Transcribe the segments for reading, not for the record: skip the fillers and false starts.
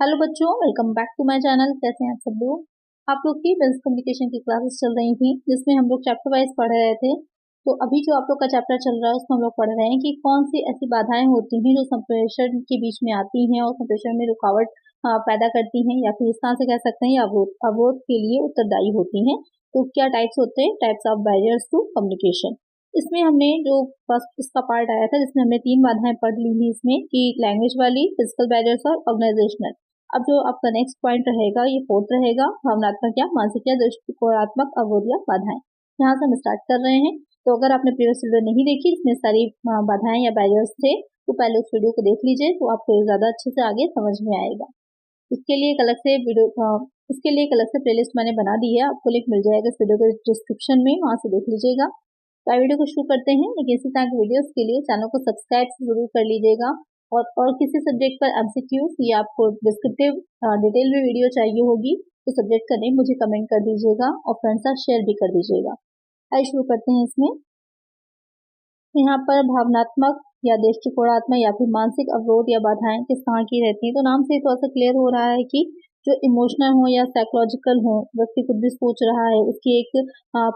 Hello बच्चों, welcome back to my channel. कैसे हैं आप सब लोग। आप लोग की बिजनेस कम्युनिकेशन की क्लासेस चल रही थी जिसमें हम लोग चैप्टर वाइज पढ़ रहे थे। तो अभी जो आप लोग का चैप्टर चल रहा है उसमें हम लोग पढ़ रहे हैं कि कौन सी ऐसी बाधाएं होती हैं जो संप्रेषण के बीच में आती हैं और संप्रेषण में रुकावट पैदा करती हैं, या फिर इस तरह से कह सकते हैं अवरोध के लिए उत्तरदायी होती हैं। तो क्या टाइप्स होते हैं, types of barriers to communication. इसमें हमने जो फर्स्ट इसका पार्ट आया था जिसमें हमने 3 बाधाएं पढ़ ली थी इसमें, कि लैंग्वेज वाली, फिजिकल बैरियर्स और ऑर्गेनाइजेशनल। अब जो आपका नेक्स्ट पॉइंट रहेगा ये फोर्थ रहेगा, भावनात्मक या मानसिक या दृष्टिकोणात्मक अवरोध या बाधाएं। यहाँ से हम स्टार्ट कर रहे हैं। तो अगर आपने प्रीवियस वीडियो नहीं देखी इसमें सारी बाधाएं या बैरियर्स थे तो पहले उस वीडियो को देख लीजिए, तो आपको ज्यादा अच्छे से आगे समझ में आएगा। इसके लिए एक अलग से इसके लिए एक अलग से प्लेलिस्ट मैंने बना दी है, आपको लिंक मिल जाएगा इस वीडियो के डिस्क्रिप्शन में, वहां से देख लीजिएगा। तो वीडियो को शुरू करते हैं। लेकिन इसी तरह की वीडियोस के लिए चैनल को सब्सक्राइब जरूर कर लीजिएगा। और किसी सब्जेक्ट पर एमसीक्यूज या आपको डिस्क्रिप्टिव डिटेल में वीडियो चाहिए होगी तो सब्जेक्ट का नेम मुझे कमेंट कर दीजिएगा और फ्रेंड्स साथ शेयर भी कर दीजिएगा। आइए शुरू करते हैं इसमें। यहाँ पर भावनात्मक या दृष्टिकोणात्मक या फिर मानसिक अवरोध या बाधाएं किस तरह की रहती हैं, तो नाम से थोड़ा सा क्लियर हो रहा है कि जो इमोशनल हो या साइकोलॉजिकल हो, व्यक्ति कुछ भी सोच रहा है, उसकी एक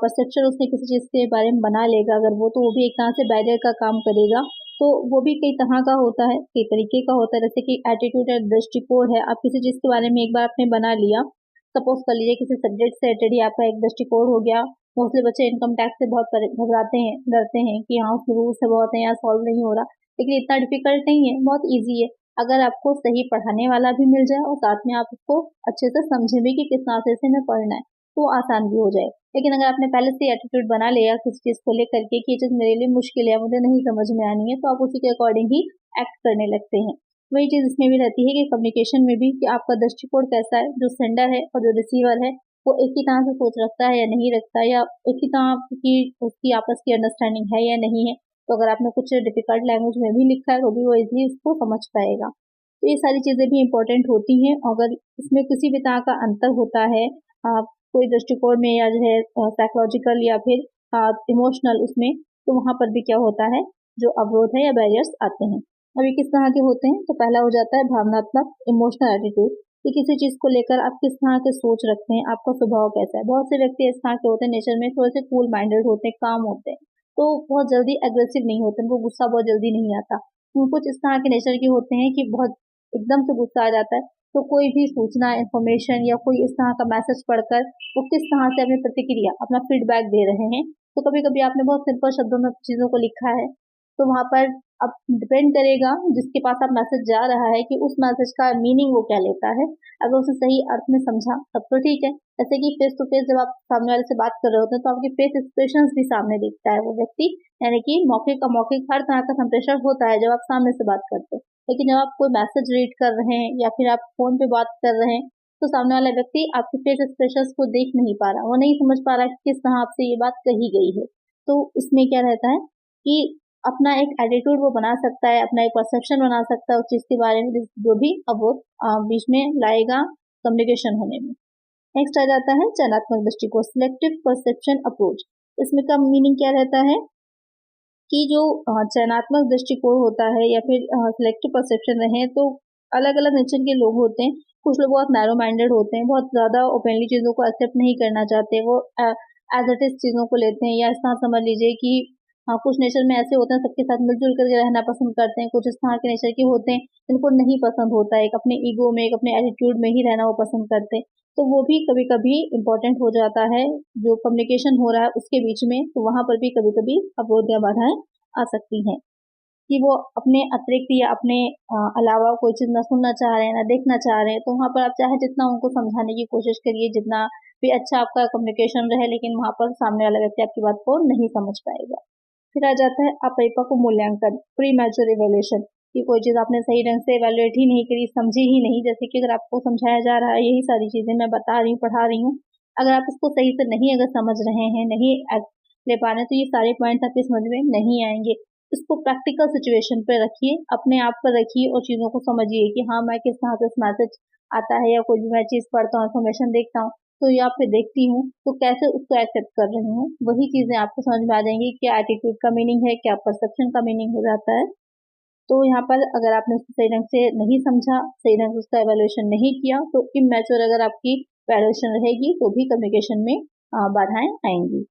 परसेप्शन उसने किसी चीज के बारे में बना लेगा अगर वो, तो वो भी एक तरह से बैरियर का काम करेगा। तो वो भी कई तरह का होता है, कई तरीके का होता है। जैसे कि एटीट्यूड या दृष्टिकोण है, आप किसी चीज के बारे में एक बार आपने बना लिया, सपोज कर लीजिए किसी सब्जेक्ट से रिलेटेड ही आपका एक दृष्टिकोण हो गया। मोस्टली बच्चे इनकम टैक्स से बहुत घबराते हैं, डरते हैं कि यहाँ उसके रूल्स है बहुत है, यहाँ सॉल्व नहीं हो रहा। लेकिन इतना डिफिकल्ट नहीं है, बहुत ईजी है। अगर आपको सही पढ़ाने वाला भी मिल जाए और साथ में आप उसको अच्छे से समझे भी कि किस तरह से इसे हमें पढ़ना है, तो आसान भी हो जाए। लेकिन अगर आपने पहले से एटीट्यूड बना लिया किसी चीज को लेकर के कि ये चीज मेरे लिए मुश्किल है, मुझे नहीं समझ में आनी है, तो आप उसी के अकॉर्डिंग ही एक्ट करने लगते हैं। वही चीज इसमें भी रहती है कि कम्युनिकेशन में भी कि आपका दृष्टिकोण कैसा है, जो सेंडर है और जो रिसीवर है वो एक ही तरह से सोच रखता है या नहीं रखता है, या एक ही तरह की उसकी आपस की अंडरस्टैंडिंग है या नहीं है। तो अगर आपने कुछ डिफिकल्ट लैंग्वेज में भी लिखा है तो भी वो इजीली इसको समझ पाएगा। तो ये सारी चीजें भी इम्पोर्टेंट होती हैं। अगर इसमें किसी भी तरह का अंतर होता है कोई दृष्टिकोण में या जो है साइकोलॉजिकल या फिर इमोशनल उसमें, तो वहां पर भी क्या होता है, जो अवरोध है या बैरियर्स आते हैं। अभी किस तरह के होते हैं, तो पहला हो जाता है भावनात्मक, इमोशनल एटीट्यूड, कि किसी चीज को लेकर आप किस तरह के सोच रखते हैं, आपका स्वभाव कैसा है। बहुत से व्यक्ति इस तरह के होते हैं, नेचर में थोड़े से कूल माइंडेड होते हैं, काम होते हैं, तो बहुत जल्दी एग्रेसिव नहीं होते, उनको गुस्सा बहुत जल्दी नहीं आता। कुछ इस तरह के नेचर के होते हैं कि बहुत एकदम से गुस्सा आ जाता है, तो कोई भी सूचना, इंफॉर्मेशन या कोई इस तरह का मैसेज पढ़कर वो किस तरह से अपनी प्रतिक्रिया, अपना फीडबैक दे रहे हैं। तो कभी कभी आपने बहुत सिंपल शब्दों में चीजों को लिखा है, तो वहां पर अब डिपेंड करेगा जिसके पास आप मैसेज जा रहा है कि उस मैसेज का मीनिंग वो क्या लेता है। अगर उसे सही अर्थ में समझा तब तो ठीक है। जैसे कि फेस टू फेस जब आप सामने वाले से बात कर रहे होते हैं तो आपके फेस एक्सप्रेशंस भी सामने दिखता है वो व्यक्ति, यानी कि मौखिक अमौखिक हर तरह का संप्रेषण होता है जब आप सामने से बात करते हैं। लेकिन जब आप कोई मैसेज रीड कर रहे हैं या फिर आप फोन पे बात कर रहे हैं, तो सामने वाला व्यक्ति आपके फेस एक्सप्रेशंस को देख नहीं पा रहा, वो नहीं समझ पा रहा कि किस तरह आपसे ये बात कही गई है। तो इसमें क्या रहता है कि अपना एक एटीट्यूड वो बना सकता है, अपना एक परसेप्शन बना सकता है उस चीज के बारे में, जो भी अब वो बीच में लाएगा कम्युनिकेशन होने में। नेक्स्ट आ जाता है चयनात्मक दृष्टिकोण, सिलेक्टिव परसेप्शन अप्रोच। इसमें का मीनिंग क्या रहता है कि जो चयनात्मक दृष्टिकोण होता है या फिर सिलेक्टिव परसेप्शन रहे, तो अलग अलग नेचर के लोग होते हैं। कुछ लोग बहुत नैरो माइंडेड होते हैं, बहुत ज्यादा ओपनली चीजों को एक्सेप्ट नहीं करना चाहते, वो एज इट इज चीजों को लेते हैं। या इस तरह समझ लीजिए कि हाँ, कुछ नेचर में ऐसे होते हैं सबके साथ मिलजुल करके रहना पसंद करते हैं। कुछ इस तरह के नेचर के होते हैं जिनको नहीं पसंद होता है, एक अपने ईगो में, एक अपने एटीट्यूड में ही रहना वो पसंद करते हैं। तो वो भी कभी कभी इम्पोर्टेंट हो जाता है जो कम्युनिकेशन हो रहा है उसके बीच में, तो वहां पर भी कभी कभी अवरोध या बाधाएं आ सकती हैं कि वो अपने अतिरिक्त या अपने अलावा कोई चीज ना सुनना चाह रहे हैं, ना देखना चाह रहे हैं। तो वहां पर आप चाहे जितना उनको समझाने की कोशिश करिए, जितना भी अच्छा आपका कम्युनिकेशन रहे, लेकिन वहां पर सामने वाला व्यक्ति आपकी बात को नहीं समझ पाएगा। फिर आ जाता है अपरिपक्व मूल्यांकन, प्री मैच्योर इवेल्युएशन, कि कोई चीज आपने सही ढंग से इवेल्युएट ही नहीं करी, समझी ही नहीं। जैसे कि अगर आपको समझाया जा रहा है, यही सारी चीजें मैं बता रही हूँ, पढ़ा रही हूँ, अगर आप इसको सही से नहीं अगर समझ रहे हैं, नहीं ले पा रहे हैं, तो ये सारे पॉइंट्स आपकी समझ में नहीं आएंगे। इसको प्रैक्टिकल सिचुएशन पे रखिए, अपने आप पर रखिए और चीजों को समझिए कि हाँ, मैं किस तरह से इस मैसेज आता है या कोई भी मैं चीज पढ़ता हूँ, इन्फॉर्मेशन देखता हूँ, तो या फिर देखती हूँ, तो कैसे उसको एक्सेप्ट कर रही हूँ। वही चीजें आपको समझ में आ जाएंगी, क्या एटीट्यूड का मीनिंग है, क्या परसेप्शन का मीनिंग हो जाता है। तो यहाँ पर अगर आपने उसको सही ढंग से नहीं समझा, सही ढंग से उसका एवेल्युएशन नहीं किया, तो इमैच्योर अगर आपकी एवेल्युएशन रहेगी तो भी कम्युनिकेशन में बाधाएं आएंगी।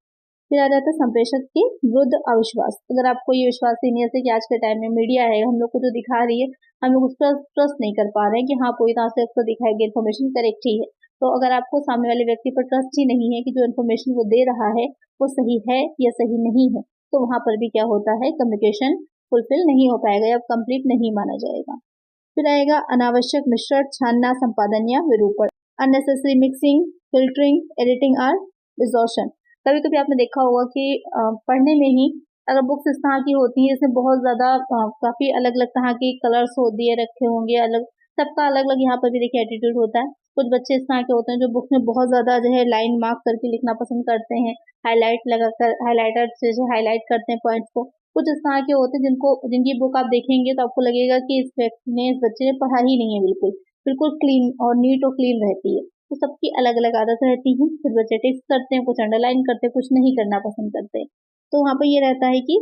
फिर आ जाता है संप्रेषक के विरुद्ध अविश्वास। अगर आपको ये विश्वास ही नहीं है कि आज के टाइम में मीडिया है हम लोग को जो दिखा रही है, हम लोग उस पर ट्रस्ट नहीं कर पा रहे हैं कि हाँ पूरी तरह से उसको दिखाएगी इन्फॉर्मेशन करेक्ट ही है। तो अगर आपको सामने वाले व्यक्ति पर ट्रस्ट ही नहीं है कि जो इन्फॉर्मेशन वो दे रहा है वो सही है या सही नहीं है, तो वहां पर भी क्या होता है, कम्युनिकेशन फुलफिल नहीं हो पाएगा या कंप्लीट नहीं माना जाएगा। फिर आएगा अनावश्यक मिश्रण, छानना, संपादन या विरूपण। अननेसेसरी मिक्सिंग, फिल्टरिंग, एडिटिंग और डिसॉर्शन। कभी कभी आपने देखा होगा कि पढ़ने में ही अगर बुक्स इस तरह की होती है जिसमें बहुत ज्यादा काफी अलग अलग तरह के कलर्स हो दिए रखे होंगे, अलग सबका अलग अलग यहाँ पर भी देखिए एटीट्यूड होता है। कुछ बच्चे इस तरह के होते हैं जो बुक में बहुत ज्यादा जो है लाइन मार्क करके लिखना पसंद करते हैं, हाईलाइट लगाकर हाईलाइटर से हाईलाइट करते हैं पॉइंट्स को। कुछ इस तरह के होते हैं जिनकी बुक आप देखेंगे तो आपको लगेगा कि इस व्यक्ति ने, इस बच्चे ने पढ़ा ही नहीं है, बिल्कुल बिल्कुल क्लीन और नीट और क्लीन रहती है। तो सबकी अलग अलग आदत रहती है। कुछ बच्चे टिक्स करते हैं, कुछ अंडरलाइन करते हैं, कुछ नहीं करना पसंद करते। तो वहाँ पर ये रहता है कि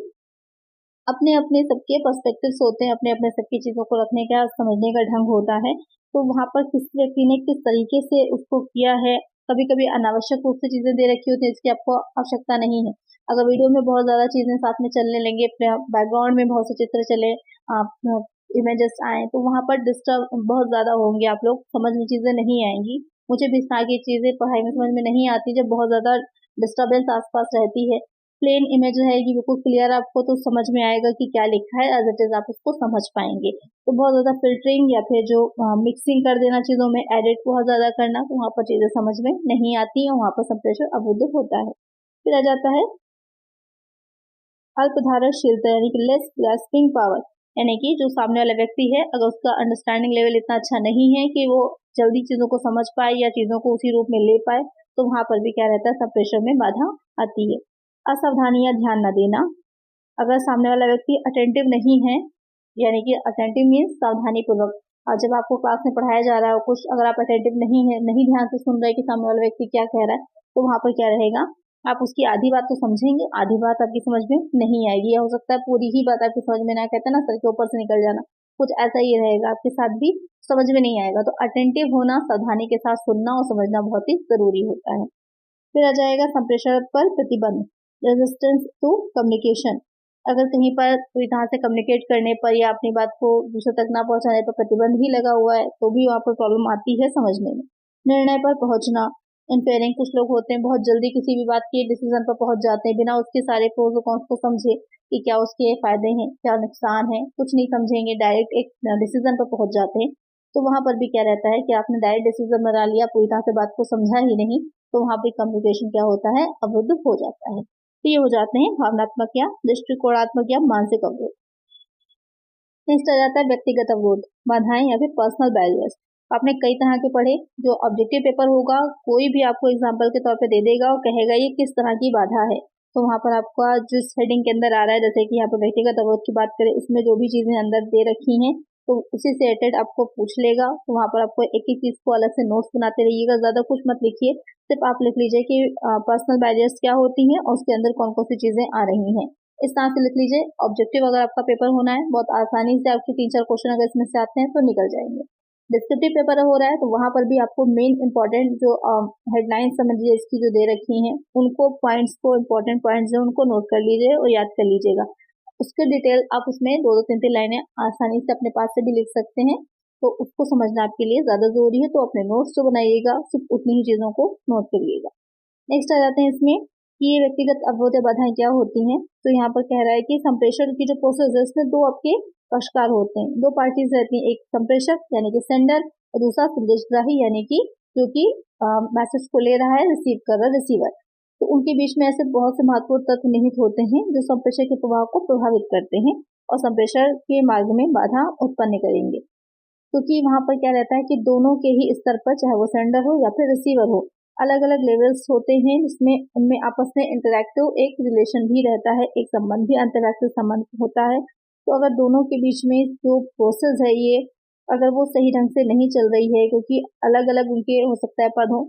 अपने अपने सबके पर्सपेक्टिव्स होते हैं, अपने अपने सबकी चीजों को रखने का, समझने का ढंग होता है। तो वहां पर किस व्यक्ति ने किस तरीके से उसको किया है, कभी कभी अनावश्यक रूप से चीजें दे रखी होती है इसकी आपको आवश्यकता नहीं है। अगर वीडियो में बहुत ज्यादा चीजें साथ में चलने लगे, बैकग्राउंड में बहुत से चित्र चले, इमेजेस आए, तो वहां पर डिस्टर्ब बहुत ज्यादा होंगे, आप लोग समझ में चीजें नहीं आएंगी। मुझे भी इस तरह की चीजें पढ़ाई में समझ में नहीं आती जब बहुत ज्यादा डिस्टर्बेंस आसपास रहती है। प्लेन इमेज रहेगी बिल्कुल क्लियर, आपको तो समझ में आएगा कि क्या लिखा है, एज इट इज आप उसको समझ पाएंगे। तो बहुत ज्यादा फिल्टरिंग या फिर जो मिक्सिंग कर देना चीजों में, एडिट बहुत ज्यादा करना, तो वहां पर चीजें समझ में नहीं आती है, वहां पर संप्रेषण अवरुद्ध होता है। फिर आ जाता है अल्पधारशीलता यानी कि लेस ग्रास्पिंग पावर, यानी कि जो सामने वाला व्यक्ति है अगर उसका अंडरस्टैंडिंग लेवल इतना अच्छा नहीं है कि वो जल्दी चीजों को समझ पाए या चीजों को उसी रूप में ले पाए, तो वहां पर भी क्या रहता है, संप्रेषण में बाधा आती है। असावधानी या ध्यान न देना। अगर सामने वाला व्यक्ति अटेंटिव नहीं है, यानी कि अटेंटिव मीन्स सावधानी पूर्वक, और जब आपको क्लास में पढ़ाया जा रहा है कुछ, अगर आप अटेंटिव नहीं है, नहीं ध्यान से सुन रहे कि सामने वाला व्यक्ति क्या कह रहा है, तो वहां पर क्या रहेगा, आप उसकी आधी बात तो समझेंगे, आधी बात आपकी समझ में नहीं आएगी, या हो सकता है पूरी ही बात आपकी समझ में ना, कहते हैं ना सर के ऊपर से निकल जाना, कुछ ऐसा ही रहेगा आपके साथ भी, समझ में नहीं आएगा। तो अटेंटिव होना, सावधानी के साथ सुनना और समझना बहुत ही जरूरी होता है। फिर आ जाएगा संप्रेषण पर प्रतिबंध, रेजिस्टेंस टू कम्युनिकेशन। अगर कहीं पर कोई तरह से कम्युनिकेट करने पर या अपनी बात को दूसरे तक ना पहुंचाने पर प्रतिबंध ही लगा हुआ है, तो भी वहां पर प्रॉब्लम आती है समझने में। निर्णय पर पहुंचना, इनफेयरिंग, कुछ लोग होते हैं बहुत जल्दी किसी भी बात के डिसीजन पर पहुंच जाते हैं बिना उसके सारे प्रोज और कॉन्स को समझे कि क्या उसके फायदे हैं क्या नुकसान है, कुछ नहीं समझेंगे, डायरेक्ट एक डिसीजन पर पहुंच जाते हैं। तो वहां पर भी क्या रहता है कि आपने डायरेक्ट डिसीजन बना लिया, पूरी तरह से बात को समझा ही नहीं, तो वहां पर कम्युनिकेशन क्या होता है, अवरुद्ध हो जाता है। तो ये हो जाते हैं भावनात्मक या दृष्टिकोणात्मक या मानसिक अवरोध। नेक्स्ट आ जाता है व्यक्तिगत अवरोध, बाधाएं या फिर पर्सनल बैरियर्स। आपने कई तरह के पढ़े, जो ऑब्जेक्टिव पेपर होगा कोई भी आपको एग्जाम्पल के तौर पे दे देगा और कहेगा ये किस तरह की बाधा है, तो वहां पर आपका जिस हेडिंग के अंदर आ रहा है, जैसे कि यहाँ पर व्यक्तिगत अवरोध की बात करें, इसमें जो भी चीजें अंदर दे रखी हैं तो उसी से रिलेटेड आपको पूछ लेगा, तो वहां पर आपको एक एक चीज को अलग से नोट्स बनाते रहिएगा, ज्यादा कुछ मत लिखिए, सिर्फ आप लिख लीजिए कि पर्सनल बैरियर्स क्या होती हैं और उसके अंदर कौन कौन सी चीजें आ रही हैं, इस तरह से लिख लीजिए। ऑब्जेक्टिव अगर आपका पेपर होना है, बहुत आसानी से आपके 3-4 क्वेश्चन अगर इसमें से आते हैं तो निकल जाएंगे। डिस्क्रिप्टिव पेपर हो रहा है तो वहां पर भी आपको मेन इंपॉर्टेंट जो हेडलाइंस समझिए इसकी जो दे रखी हैं, उनको पॉइंट्स को, इंपॉर्टेंट पॉइंट्स जो उनको नोट कर लीजिए और याद कर लीजिएगा। उसके डिटेल आप उसमें 2-3 लाइनें आसानी से अपने पास से भी लिख सकते हैं, तो उसको समझना आपके लिए ज्यादा जरूरी है। तो अपने नोट्स जो बनाइएगा सिर्फ उतनी ही चीजों को नोट करिएगा। नेक्स्ट आ जाते हैं इसमें कि ये व्यक्तिगत अवरोध या बाधाएं क्या होती हैं। तो यहाँ पर कह रहा है कि संप्रेषण की जो प्रोसेस है इसमें दो आपके पक्षकार होते हैं, दो पार्टीज रहती हैं, एक संप्रेषक यानी कि सेंडर और दूसरा संदेशग्राही यानी कि जो कि मैसेज को ले रहा है, रिसीव कर रहा है रिसीवर। तो उनके बीच में ऐसे बहुत से महत्वपूर्ण तत्व निहित होते हैं जो संप्रेषण के प्रभाव को प्रभावित करते हैं और संप्रेषण के मार्ग में बाधा उत्पन्न करेंगे। क्योंकि वहां पर क्या रहता है कि दोनों के ही स्तर पर, चाहे वो सेंडर हो या फिर रिसीवर हो, अलग अलग लेवल्स होते हैं जिसमें उनमें आपस में इंटरैक्टिव एक रिलेशन भी रहता है, एक संबंध भी इंटरैक्टिव संबंध होता है। तो अगर दोनों के बीच में जो प्रोसेस है ये अगर वो सही ढंग से नहीं चल रही है, क्योंकि अलग अलग उनके हो सकता है पद हो,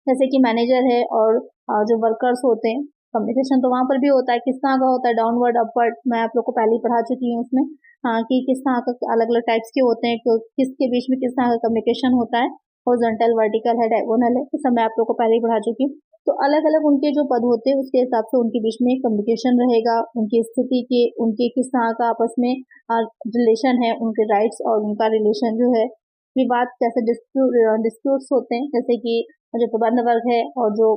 जैसे कि मैनेजर है और जो वर्कर्स होते हैं, कम्युनिकेशन तो वहाँ पर भी होता है, किस तरह का होता है, डाउनवर्ड अपवर्ड, मैं आप लोग को पहले ही पढ़ा चुकी हूँ उसमें। हाँ, कि किस तरह का अलग अलग टाइप्स के होते हैं, किसके बीच में किस तरह का कम्युनिकेशन होता है, हॉरिजॉन्टल, वर्टिकल है, डायगोनल है, ये सब मैं आप लोग को पहले ही पढ़ा चुकी हूँ। तो अलग अलग उनके जो पद होते हैं उसके हिसाब से उनके बीच में कम्युनिकेशन रहेगा, उनकी स्थिति के, उनके किस तरह का आपस में रिलेशन है, उनके राइट्स और उनका रिलेशन जो है, विवाद जैसे डिस्प्यूट्स होते हैं, जैसे कि जो प्रबंध वर्ग है और जो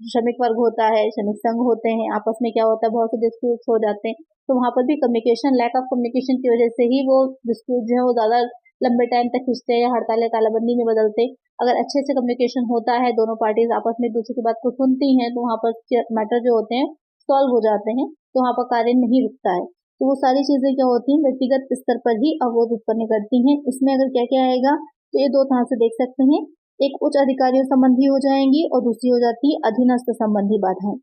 श्रमिक वर्ग होता है, श्रमिक संघ होते हैं, आपस में क्या होता है, बहुत से डिस्प्यूट्स हो जाते हैं। तो वहाँ पर भी कम्युनिकेशन, लैक ऑफ कम्युनिकेशन की वजह से ही वो डिस्प्यूट जो है वो ज़्यादा लंबे टाइम तक खिंचते हैं या हड़ताल या तालाबंदी में बदलते। अगर अच्छे से कम्युनिकेशन होता है, दोनों पार्टीज आपस में एक दूसरे की बात को सुनती हैं, तो वहाँ पर मैटर जो होते हैं सॉल्व हो जाते हैं, तो वहाँ पर कार्य नहीं रुकता है। तो वो सारी चीजें क्या होती हैं, व्यक्तिगत स्तर पर ही अवरोध उत्पन्न करती हैं। इसमें अगर क्या क्या आएगा, तो ये दो तरह से देख सकते हैं, एक उच्च अधिकारियों संबंधी हो जाएंगी और दूसरी हो जाती है अधीनस्थ संबंधी बाधाएं।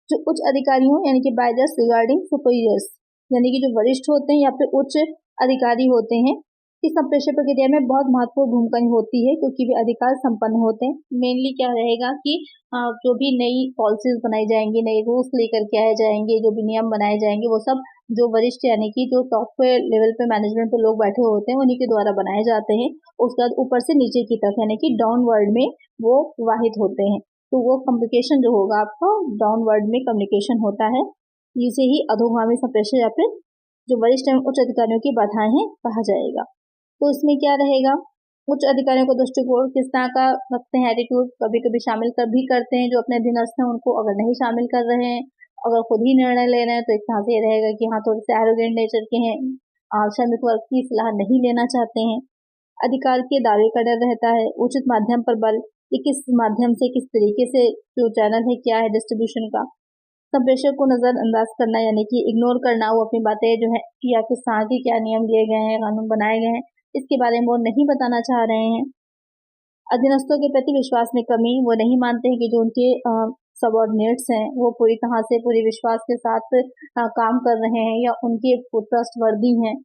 जो उच्च अधिकारियों यानी कि बायजर्स रिगार्डिंग सुपीरियर्स, यानी कि जो वरिष्ठ होते हैं या फिर उच्च अधिकारी होते हैं, इस संप्रेषण प्रक्रिया में बहुत महत्वपूर्ण भूमिका होती है, क्योंकि वे अधिकार संपन्न होते हैं। मेनली क्या रहेगा कि जो भी नई पॉलिसीज बनाई जाएंगी, नए रूल्स लेकर के आए जाएंगे, जो भी नियम बनाए जाएंगे, वो सब जो वरिष्ठ यानी कि जो टॉप पे लेवल पे मैनेजमेंट पे लोग बैठे होते हैं उन्हीं के द्वारा बनाए जाते हैं। उसके बाद ऊपर से नीचे की तरफ यानी कि डाउनवर्ड में वो प्रवाहित होते हैं। तो वो कम्युनिकेशन जो होगा आपका डाउनवर्ड में कम्युनिकेशन होता है, इसे ही अधोगामी संप्रेषण या फिर जो वरिष्ठ एवं उच्च अधिकारियों की बाधाएं हैं कहा जाएगा। तो इसमें क्या रहेगा, उच्च अधिकारियों का दृष्टिकोण किस तरह का रखते हैं, एटीट्यूड, कभी कभी शामिल कर भी करते हैं जो अपने अधीनस्थ हैं उनको, अगर नहीं शामिल कर रहे हैं, अगर खुद ही निर्णय ले रहे हैं तो एक तरह से ये रहेगा कि हाँ थोड़े से एरोगेंट नेचर के हैं, श्रमिक वर्ग की सलाह नहीं लेना चाहते हैं। अधिकार के दावे का डर रहता है, उचित माध्यम पर बल, कि किस माध्यम से, किस तरीके से जो चैनल है क्या है डिस्ट्रीब्यूशन का, संप्रेषक को नजरअंदाज करना यानी कि इग्नोर करना, वो अपनी बातें जो है या किस तरह के क्या नियम लिए गए हैं, कानून बनाए गए हैं, इसके बारे में वो नहीं बताना चाह रहे हैं। अधीनस्थों के प्रति विश्वास में कमी, वो नहीं मानते हैं कि जो उनके सबऑर्डिनेट्स हैं वो पूरी तरह से पूरी विश्वास के साथ काम कर रहे हैं या उनके ट्रस्टवर्दी हैं,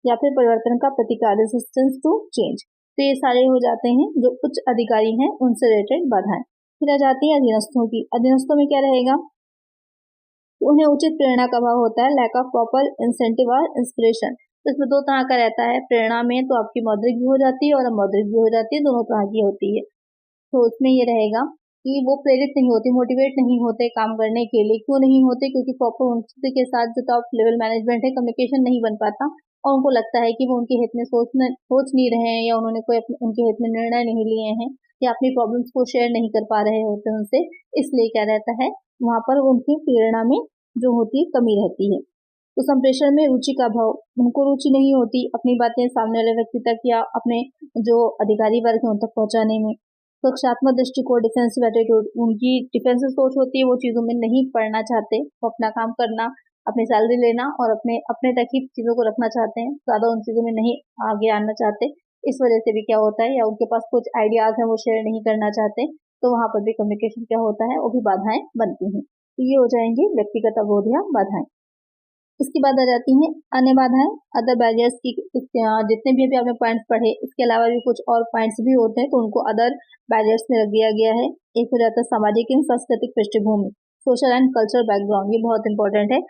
या फिर परिवर्तन का प्रतिकार, रेजिस्टेंस टू चेंज। तो ये सारे हो जाते हैं जो उच्च अधिकारी हैं उनसे रिलेटेड बाधाएं। फिर आ जाती है अधीनस्थों की। अधीनस्थों में क्या रहेगा, उन्हें उचित प्रेरणा का अभाव होता है, लैक ऑफ प्रॉपर इंसेंटिव और इंस्पिरेशन। तो इसमें दो तरह का रहता है, प्रेरणा में तो आपकी मौद्रिक भी हो जाती है और अमौद्रिक भी हो जाती है, दोनों तरह की होती है। तो उसमें ये रहेगा कि वो प्रेरित नहीं होते, मोटिवेट नहीं होते काम करने के लिए। क्यों नहीं होते, क्योंकि प्रॉपर उनके साथ जो टॉप लेवल मैनेजमेंट है कम्युनिकेशन नहीं बन पाता और उनको लगता है कि वो उनके हित में सोच नहीं रहे हैं, या उन्होंने कोई उनके हित में निर्णय नहीं लिए हैं, या अपनी प्रॉब्लम्स को शेयर नहीं कर पा रहे होते उनसे, इसलिए क्या रहता है वहां पर उनकी प्रेरणा में जो होती है कमी रहती है। तो संप्रेषण में रुचि का अभाव, उनको रुचि नहीं होती अपनी बातें सामने वाले व्यक्ति तक या अपने जो अधिकारी वर्ग है उन तक पहुंचाने में। सुरक्षात्मक दृष्टिकोण, डिफेंसिव एटीट्यूड, उनकी डिफेंसिव सोच होती है, वो चीजों में नहीं पड़ना चाहते, वो अपना काम करना, अपनी सैलरी लेना और अपने अपने तक ही चीजों को रखना चाहते हैं, ज्यादा उन चीजों में नहीं आगे आना चाहते। इस वजह से भी क्या होता है, या उनके पास कुछ आइडियाज हैं वो शेयर नहीं करना चाहते, तो वहां पर भी कम्युनिकेशन क्या होता है, वो भी बाधाएं बनती हैं। तो ये हो जाएंगी व्यक्तिगत अवरोध या बाधाएं। इसके बाद आ जाती हैं अन्य बाधाएं, अदर बैरियर्स की। जितने भी अभी आपने पॉइंट्स पढ़े इसके अलावा भी कुछ और पॉइंट्स भी होते हैं, तो उनको अदर बैरियर्स में रख दिया गया है। एक हो जाता है सामाजिक एवं सांस्कृतिक पृष्ठभूमि, सोशल एंड कल्चरल बैकग्राउंड, ये बहुत इंपॉर्टेंट है।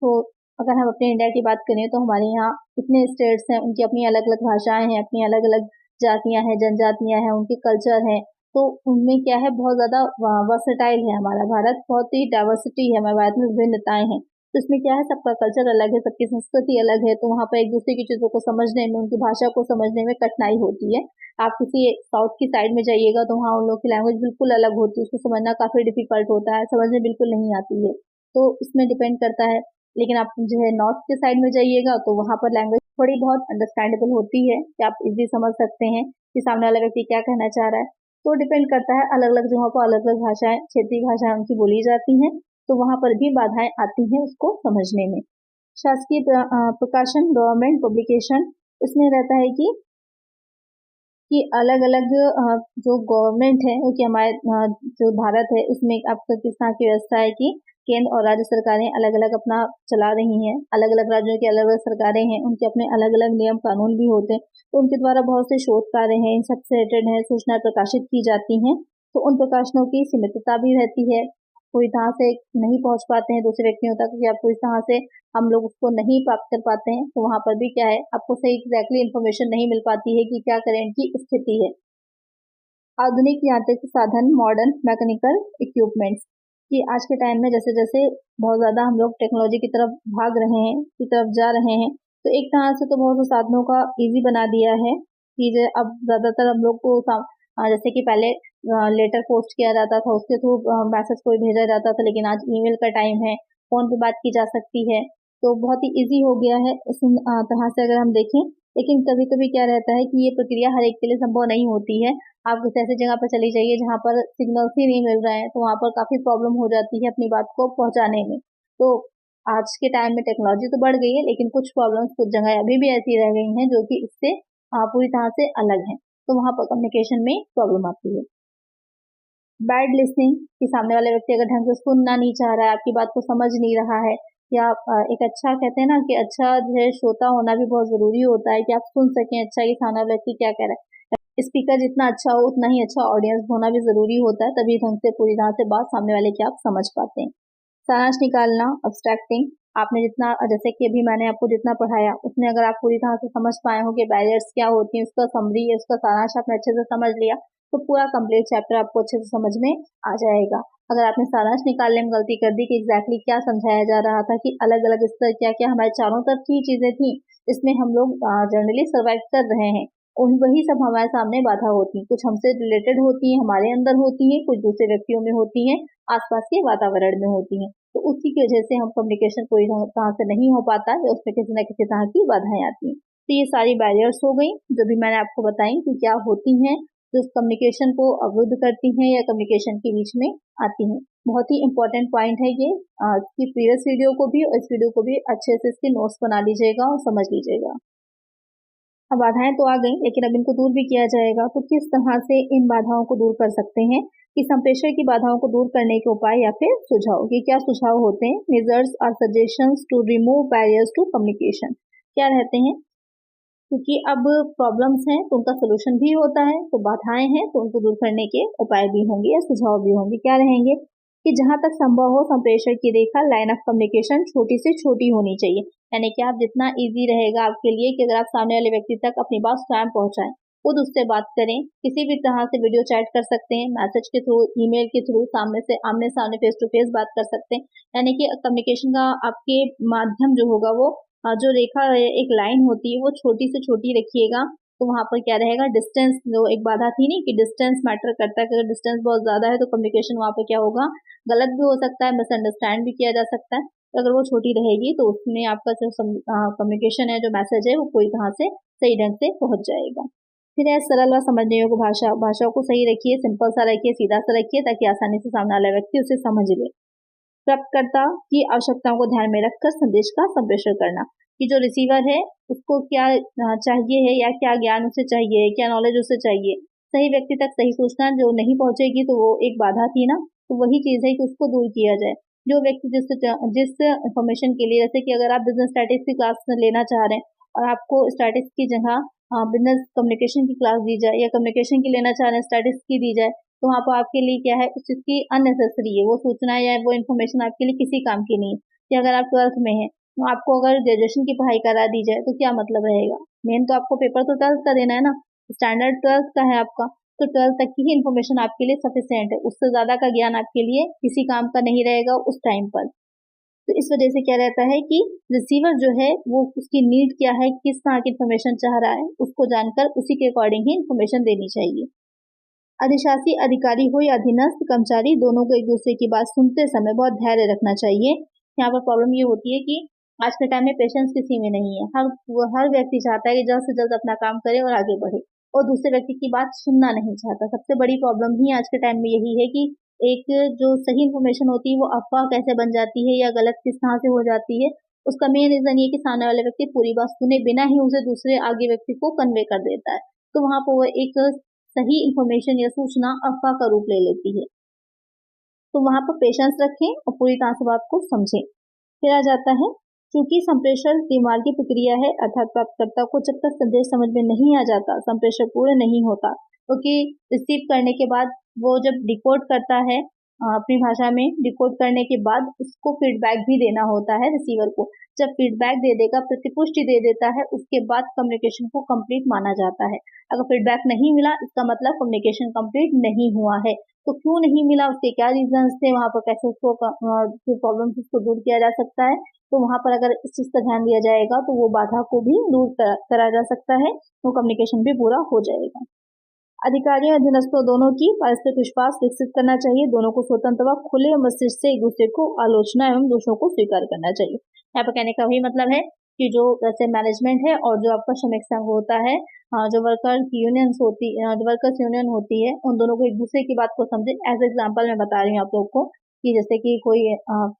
तो अगर हम अपने इंडिया की बात करें तो हमारे यहाँ इतने स्टेट्स हैं, उनकी अपनी अलग अलग भाषाएं हैं, अपनी अलग अलग जातियां हैं, जनजातियां हैं, उनके कल्चर हैं। तो उनमें क्या है, बहुत ज्यादा वर्सेटाइल है हमारा भारत, बहुत ही डाइवर्सिटी है हमारे भारत में, विभिन्नताएं हैं। तो इसमें क्या है, सबका कल्चर अलग है, सबकी संस्कृति अलग है, तो वहाँ पर एक दूसरे की चीजों को समझने में, उनकी भाषा को समझने में कठिनाई होती है। आप किसी साउथ की साइड में जाइएगा तो वहाँ उन लोग की लैंग्वेज बिल्कुल अलग होती है, उसको समझना काफी डिफिकल्ट होता है, समझने बिल्कुल नहीं आती है। तो इसमें डिपेंड करता है। लेकिन आप जो है नॉर्थ के साइड में जाइएगा तो वहाँ पर लैंग्वेज थोड़ी बहुत अंडरस्टैंडेबल होती है, कि आप इजीली समझ सकते हैं कि सामने वाला व्यक्ति क्या कहना चाह रहा है। तो डिपेंड करता है, अलग अलग जगहों पर अलग अलग भाषाएं, क्षेत्रीय भाषाएं उनकी बोली जाती हैं, तो वहां पर भी बाधाएं आती हैं उसको समझने में। शासकीय प्रकाशन, गवर्नमेंट पब्लिकेशन, इसमें रहता है कि अलग अलग जो गवर्नमेंट है वो कि हमारे जो भारत है उसमें आपका किस तरह की व्यवस्था है कि केंद्र और राज्य सरकारें अलग अलग अपना चला रही हैं, अलग अलग राज्यों की अलग अलग सरकारें हैं, उनके अपने अलग अलग नियम कानून भी होते हैं, तो उनके द्वारा बहुत से शोध कार्य हैं, इन सबसे रिलेटेड है सूचना प्रकाशित की जाती हैं। तो उन प्रकाशनों की सीमितता भी रहती है, पूरी तरह से नहीं पहुंच पाते हैं दूसरे व्यक्तियों तक, या पूरी तरह से हम लोग उसको नहीं प्राप्त कर पाते हैं, तो वहां पर भी क्या है, आपको सही एग्जैक्टली इन्फॉर्मेशन नहीं मिल पाती है कि क्या करेंट की स्थिति है। आधुनिक यांत्रिक साधन, मॉडर्न मैकेनिकल इक्विपमेंट्स, कि आज के टाइम में जैसे जैसे बहुत ज़्यादा हम लोग टेक्नोलॉजी की तरफ भाग रहे हैं, की तरफ जा रहे हैं, तो एक तरह से तो बहुत से साधनों का इजी बना दिया है कि अब ज़्यादातर हम लोग को जैसे कि पहले लेटर पोस्ट किया जाता था, उसके थ्रू मैसेज कोई भेजा जाता था, लेकिन आज ईमेल का टाइम है, फ़ोन पे बात की जा सकती है, तो बहुत ही इजी हो गया है उस तरह से अगर हम देखें। लेकिन कभी कभी क्या रहता है कि ये प्रक्रिया हर एक के लिए संभव नहीं होती है। आप कुछ ऐसी जगह पर चली जाइए जहाँ पर सिग्नल्स ही नहीं मिल रहे हैं, तो वहाँ पर काफ़ी प्रॉब्लम हो जाती है अपनी बात को पहुँचाने में। तो आज के टाइम में टेक्नोलॉजी तो बढ़ गई है, लेकिन कुछ प्रॉब्लम्स कुछ जगह अभी भी ऐसी रह गई हैं जो कि इससे पूरी तरह से अलग हैं, तो वहाँ पर कम्युनिकेशन में प्रॉब्लम आती है। बैड लिसनिंग, कि सामने वाले व्यक्ति अगर ढंग से सुनना नहीं चाह रहा है, आपकी बात को समझ नहीं रहा है, या एक अच्छा कहते हैं ना कि अच्छा जो है श्रोता होना भी बहुत ज़रूरी होता है कि आप सुन सकें अच्छा कि सामने वाला व्यक्ति क्या कह रहा है। स्पीकर जितना अच्छा हो उतना ही अच्छा ऑडियंस होना भी ज़रूरी होता है, तभी ढंग से पूरी तरह से बात सामने वाले की आप समझ पाते हैं। सारांश निकालना, अब्स्ट्रैक्टिंग, आपने जितना जैसे कि अभी मैंने आपको जितना पढ़ाया उसमें अगर आप पूरी तरह से समझ पाए हो कि बैरियर्स क्या होती हैं, उसका समरी है, उसका सारांश आपने अच्छे से समझ लिया, तो पूरा कंप्लीट चैप्टर आपको अच्छे से समझ में आ जाएगा। अगर आपने सारांश निकालने में गलती कर दी कि एग्जैक्टली क्या समझाया जा रहा था, कि अलग अलग स्तर क्या क्या हमारे चारों तरफ की चीजें थी, इसमें हम लोग जनरली सर्वाइव कर रहे हैं, उन वही सब हमारे सामने बाधा होती हैं, कुछ हमसे रिलेटेड होती हैं, हमारे अंदर होती हैं, कुछ दूसरे व्यक्तियों में होती हैं, आसपास के वातावरण में होती हैं, तो उसी की वजह से हम कम्युनिकेशन पूरी तरह से नहीं हो पाता है, उसमें किसी न किसी तरह की बाधाएं आती हैं। तो ये सारी बैरियर्स हो गई जो भी मैंने आपको बताई कि क्या होती हैं, जो कम्युनिकेशन को अवरुद्ध करती हैं या कम्युनिकेशन के बीच में आती हैं। बहुत ही इंपॉर्टेंट पॉइंट है ये, कि प्रीवियस वीडियो को भी और इस वीडियो को भी अच्छे से इसके नोट्स बना लीजिएगा और समझ लीजिएगा। अब बाधाएं तो आ गई, लेकिन अब इनको दूर भी किया जाएगा, तो किस तरह से इन बाधाओं को दूर कर सकते हैं, कि संप्रेषण की बाधाओं को दूर करने के उपाय या फिर सुझाव, कि क्या सुझाव होते हैं। मेजर्स और suggestions to remove barriers to communication, क्या रहते हैं, क्योंकि अब प्रॉब्लम्स हैं तो उनका सोल्यूशन भी होता है, तो बाधाएं हैं तो उनको दूर करने के उपाय भी होंगे या सुझाव भी होंगे। क्या रहेंगे, कि जहां तक संभव हो संप्रेषण की रेखा, लाइन ऑफ कम्युनिकेशन छोटी से छोटी होनी चाहिए, यानी कि आप जितना इजी रहेगा आपके लिए कि अगर आप सामने वाले व्यक्ति तक अपनी बात स्वयं पहुंचाएं, खुद उससे बात करें, किसी भी तरह से वीडियो चैट कर सकते हैं, मैसेज के थ्रू, ईमेल के थ्रू, सामने से आमने सामने फेस टू फेस बात कर सकते हैं, यानी कि कम्युनिकेशन का आपके माध्यम जो होगा वो जो रेखा एक लाइन होती है वो छोटी से छोटी रखिएगा, तो वहां पर क्या रहेगा, डिस्टेंस, जो एक बाधा थी नहीं कि डिस्टेंस मैटर करता है, कि अगर डिस्टेंस बहुत ज्यादा है तो कम्युनिकेशन वहां पर क्या होगा, गलत भी हो सकता है, मिसअंडरस्टैंड भी किया जा सकता है, तो अगर वो छोटी रहेगी तो उसमें आपका जो कम्युनिकेशन है, जो मैसेज है, वो पूरी तरह से सही ढंग से पहुंच जाएगा। फिर है सरल और समझने योग्य भाषा, भाषा को सही रखिए, सिंपल सा रखिए, सीधा सा रखिए, ताकि आसानी से सामने वाला व्यक्ति उसे समझ ले। प्राप्तकर्ता की आवश्यकताओं को ध्यान में रखकर संदेश का संप्रेषण करना, कि जो रिसीवर है उसको क्या चाहिए है, या क्या ज्ञान उसे चाहिए, क्या नॉलेज उसे चाहिए, सही व्यक्ति तक सही सूचना जो नहीं पहुंचेगी तो वो एक बाधा थी ना, तो वही चीज है कि उसको दूर किया जाए। जो व्यक्ति जिस इंफॉर्मेशन के लिए, जैसे कि अगर आप बिजनेस स्टैटिस्टिक्स की क्लास लेना चाह रहे हैं और आपको स्टैटिस्टिक्स की जगह बिजनेस कम्युनिकेशन की क्लास दी जाए, या कम्युनिकेशन की लेना चाह रहे हैं स्टैटिस्टिक्स की दी जाए, तो वहाँ पर आपके लिए क्या है, उस चीज की अननेसेसरी है वो सूचना या वो इन्फॉर्मेशन, आपके लिए किसी काम की नहीं है। कि अगर आप 12th में हैं तो आपको अगर ग्रेजुएशन की पढ़ाई करा दी जाए तो क्या मतलब रहेगा, मेन तो आपको पेपर तो 12th का देना है ना, स्टैंडर्ड 12th का है आपका, तो 12th तक की ही इन्फॉर्मेशन आपके लिए सफिशियंट है, उससे ज्यादा का ज्ञान आपके लिए किसी काम का नहीं रहेगा उस टाइम पर। तो इस वजह से क्या रहता है कि रिसीवर जो है वो उसकी नीड क्या है, किस तरह की इन्फॉर्मेशन चाह रहा है, उसको जानकर उसी के अकॉर्डिंग ही इन्फॉर्मेशन देनी चाहिए। अधिशासी अधिकारी हो या अधीनस्थ कर्मचारी, दोनों को एक दूसरे की बात सुनते समय बहुत धैर्य रखना चाहिए। यहाँ पर प्रॉब्लम ये होती है कि आज के टाइम में पेशेंस किसी में नहीं है, हर व्यक्ति चाहता है कि जल्द से जल्द अपना काम करे और आगे बढ़े, और दूसरे व्यक्ति की बात सुनना नहीं चाहता। सबसे बड़ी प्रॉब्लम ही आज के टाइम में यही है कि एक जो सही इन्फॉर्मेशन होती है वो अफवाह कैसे बन जाती है या गलत किस तरह से हो जाती है। उसका मेन रीजन ये कि सामने वाले व्यक्ति पूरी बात सुने बिना ही उसे दूसरे आगे व्यक्ति को कन्वे कर देता है, तो वहां पर वो एक सही इंफॉर्मेशन या सूचना अफवाह का रूप ले लेती है। तो वहां पर पेशेंस रखें और पूरी तरह से बात को समझें। फिर आ जाता है, क्योंकि संप्रेषण दिमाग की प्रक्रिया है, अर्थात प्राप्तकर्ता को जब तक संदेश समझ में नहीं आ जाता संप्रेषण पूर्ण नहीं होता, क्योंकि रिसीव करने के बाद वो जब डिकोड करता है अपनी भाषा में डिकोड करने के बाद उसको फीडबैक भी देना होता है रिसीवर को। जब फीडबैक दे देगा, प्रतिपुष्टि दे देता है, उसके बाद कम्युनिकेशन को कंप्लीट माना जाता है। अगर फीडबैक नहीं मिला, इसका मतलब कम्युनिकेशन कंप्लीट नहीं हुआ है। तो क्यों नहीं मिला, उसके क्या रीजंस थे, वहां पर कैसे उसको प्रॉब्लम उसको दूर किया जा सकता है, तो वहां पर अगर इस चीज का ध्यान दिया जाएगा तो वो बाधा को भी दूर करा जा सकता है, वो कम्युनिकेशन भी पूरा हो जाएगा। अधिकारियों और अधीनस्थों दोनों की पारस्परिक विश्वास विकसित करना चाहिए। दोनों को स्वतंत्र व खुले मस्तिष्क से एक दूसरे को आलोचना एवं दोषों को स्वीकार करना चाहिए। यहाँ पर कहने का वही मतलब है कि जो जैसे मैनेजमेंट है और जो आपका श्रमिक संघ होता है, जो वर्कर्स यूनियन होती है, उन दोनों को एक दूसरे की बात को समझे। एज एग्जाम्पल मैं बता रही हूँ आप लोग को कि जैसे कि कोई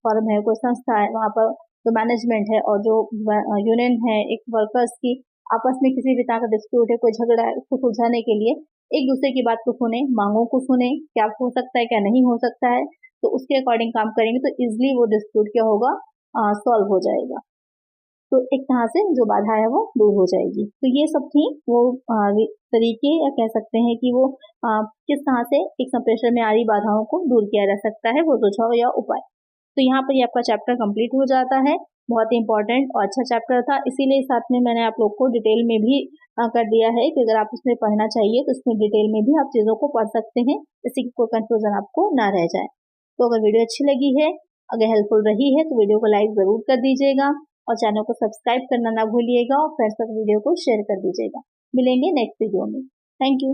फर्म है, कोई संस्था है, वहां पर जो मैनेजमेंट है और जो यूनियन है एक वर्कर्स की, आपस में किसी भी तरह का डिस्प्यूट है, कोई झगड़ा है, उसको सुलझाने के लिए एक दूसरे की बात को सुने, मांगों को सुने, क्या हो सकता है क्या नहीं हो सकता है, तो उसके अकॉर्डिंग काम करेंगे तो इजिली वो डिस्प्यूट क्या होगा, सॉल्व हो जाएगा। तो एक तरह से जो बाधा है वो दूर हो जाएगी। तो ये सब थी वो तरीके, या कह सकते हैं कि वो किस तरह से एक संप्रेषण में आ रही बाधाओं को दूर किया जा सकता है, वो सुझाव या उपाय। तो यहाँ पर ये आपका चैप्टर कंप्लीट हो जाता है। बहुत ही इंपॉर्टेंट और अच्छा चैप्टर था, इसीलिए साथ में मैंने आप लोग को डिटेल में भी कर दिया है कि अगर आप उसमें पढ़ना चाहिए तो उसमें डिटेल में भी आप चीज़ों को पढ़ सकते हैं, जिससे कि कोई कंफ्यूजन आपको ना रह जाए। तो अगर वीडियो अच्छी लगी है, अगर हेल्पफुल रही है, तो वीडियो को लाइक ज़रूर कर दीजिएगा और चैनल को सब्सक्राइब करना ना भूलिएगा और फ्रेंड्स तक वीडियो को शेयर कर दीजिएगा। मिलेंगे नेक्स्ट वीडियो में। Thank you.